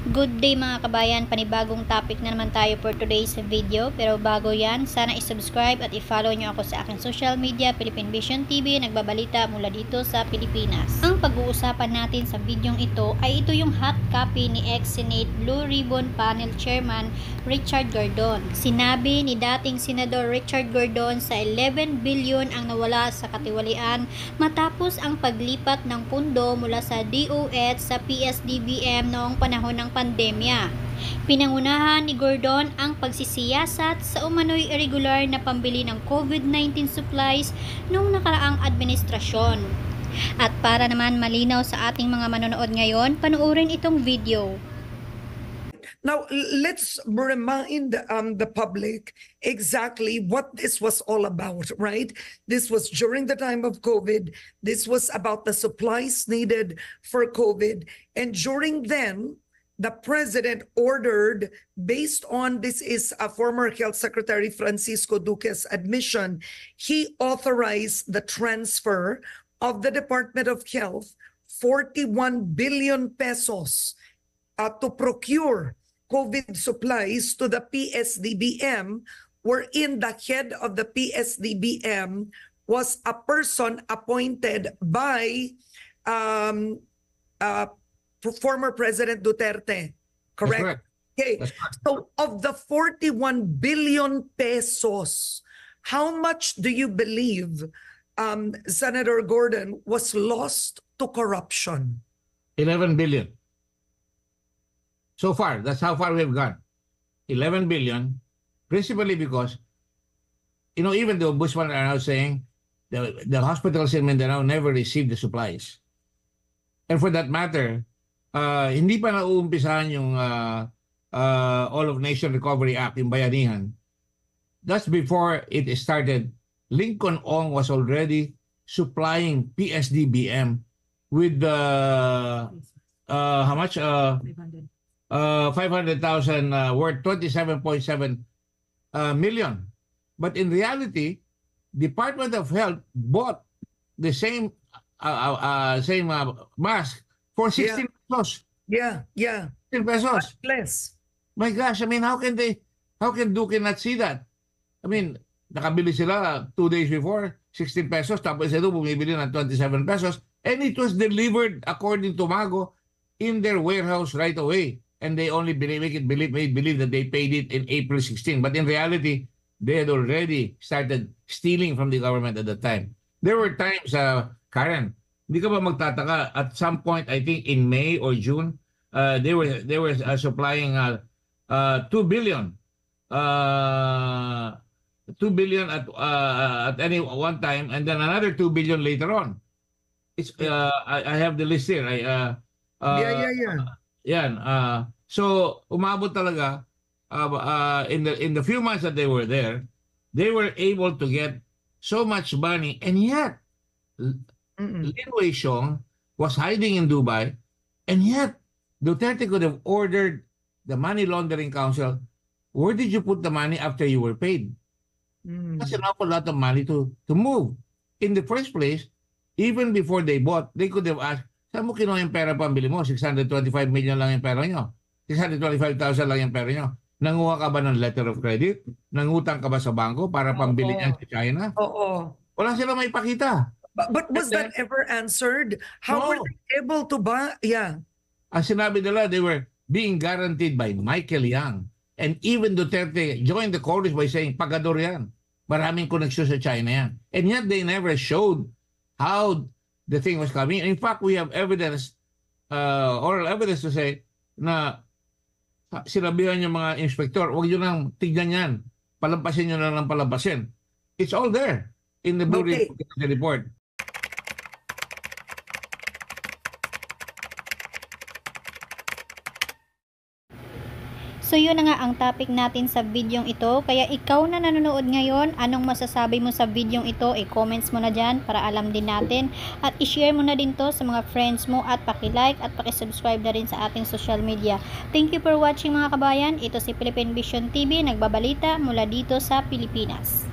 Good day mga kabayan, panibagong topic na naman tayo for today's video. Pero bago yan, sana i-subscribe at i-follow nyo ako sa aking social media, Philippine Vision TV, nagbabalita mula dito sa Pilipinas. Ang pag-uusapan natin sa videong ito ay ito yung hot copy ni ex-Senate Blue Ribbon Panel Chairman Richard Gordon. Sinabi ni dating Senador Richard Gordon sa 11 billion ang nawala sa katiwalian matapos ang paglipat ng pundo mula sa DOH sa PSDBM noong panahon ng pandemya. Pinangunahan ni Gordon ang pagsisiyasat sa umano'y irregular na pambili ng COVID-19 supplies noong nakaraang administrasyon. At para naman malinaw sa ating mga manonood ngayon, panoorin itong video. Now, let's remind the public exactly what this was all about, right? This was during the time of COVID. This was about the supplies needed for COVID. And during then, the president ordered, based on, this is a former Health Secretary Francisco Duque's admission, he authorized the transfer of the Department of Health 41 billion pesos to procure COVID supplies to the PSDBM, wherein the head of the PSDBM was a person appointed by former President Duterte, correct? Okay, so of the 41 billion pesos, how much do you believe Senator Gordon was lost to corruption? 11 billion. So far, that's how far we've gone. 11 billion, principally because, you know, even the Ombudsman are now saying the hospitals in Mindanao never received the supplies. And for that matter, hindi pa nauumpisahan yung All of Nation Recovery Act, yung bayanihan. That's before it started. Lincoln Ong was already supplying PSDBM with how much? 500,000 worth 27.7 million. But in reality, Department of Health bought the same mask for 16 pesos. Yeah. 16 pesos. Much less. My gosh, I mean, how can Duque not see that? I mean, nakabili sila 2 days before, 16 pesos, tapos ito bumibili ng 27 pesos, and it was delivered according to Mago in their warehouse right away. And they only made believe that they paid it in April 16. But in reality, they had already started stealing from the government at the time. There were times, Karen, hindi ka ba magtataka, at some point, I think in May or June, they were supplying 2 billion. 2 billion at any one time, and then another 2 billion later on. It's I have the list here. Yan. So umabot talaga in the few months that they were there, they were able to get so much money, and yet Lin Wei-Xiong was hiding in Dubai, and yet Duterte could have ordered the Money Laundering Council, where did you put the money after you were paid? That's an awful lot of money to move. In the first place, even before they bought, they could have asked, saan mo kinuha yung pera pambili mo? 625 million lang yung pera nyo. 625,000 lang yung pera nyo. Nanguha ka ba ng letter of credit? Nangutang ka ba sa bangko para pambili niyan sa China? Oo. Wala sila may pakita. But was that ever answered? How were they able to buy? Yeah. Ang sinabi nila, they were being guaranteed by Michael Yang. And even Duterte joined the chorus by saying, pagador yan. Maraming koneksyon sa China yan. And yet they never showed how the thing was coming. In fact, we have evidence, oral evidence to say na sinabihan yung mga inspektor, huwag nyo nang tignan yan. Palampasin nyo na lang palampasin. It's all there in the Blue Ribbon report. So yun na nga ang topic natin sa videong ito. Kaya ikaw na nanonood ngayon, anong masasabi mo sa videong ito? I-comments mo na dyan para alam din natin. At i-share mo na din to sa mga friends mo at paki-like at paki-subscribe na rin sa ating social media. Thank you for watching mga kabayan. Ito si Philippine Vision TV, nagbabalita mula dito sa Pilipinas.